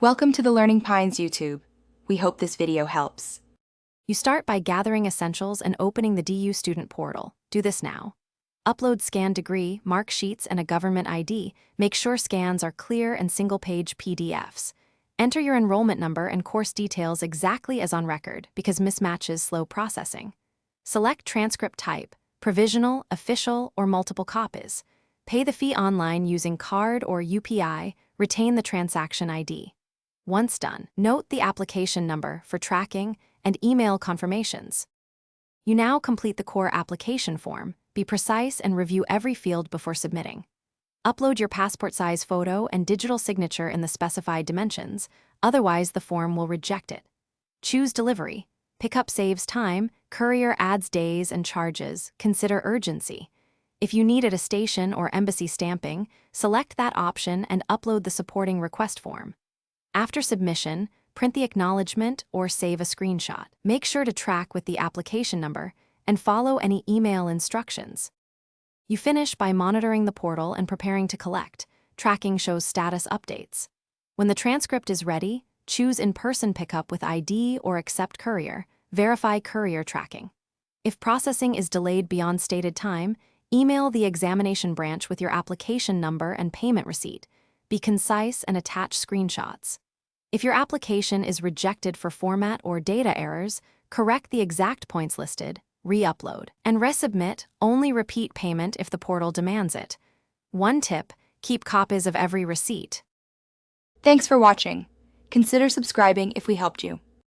Welcome to the Learning Pines YouTube. We hope this video helps. You start by gathering essentials and opening the DU student portal. Do this now. Upload scanned degree, mark sheets, and a government ID. Make sure scans are clear and single-page PDFs. Enter your enrollment number and course details exactly as on record because mismatches slow processing. Select transcript type, provisional, official, or multiple copies. Pay the fee online using card or UPI. Retain the transaction ID. Once done, note the application number for tracking and email confirmations. You now complete the core application form. Be precise and review every field before submitting. Upload your passport-size photo and digital signature in the specified dimensions, otherwise the form will reject it. Choose delivery. Pickup saves time, courier adds days and charges. Consider urgency. If you need at a station or embassy stamping, select that option and upload the supporting request form. After submission, print the acknowledgement or save a screenshot. Make sure to track with the application number and follow any email instructions. You finish by monitoring the portal and preparing to collect. Tracking shows status updates. When the transcript is ready, choose in-person pickup with ID or accept courier. Verify courier tracking. If processing is delayed beyond stated time, email the examination branch with your application number and payment receipt. Be concise and attach screenshots. If your application is rejected for format or data errors, correct the exact points listed, re-upload, and resubmit. Only repeat payment if the portal demands it. One tip: keep copies of every receipt. Thanks for watching. Consider subscribing if we helped you.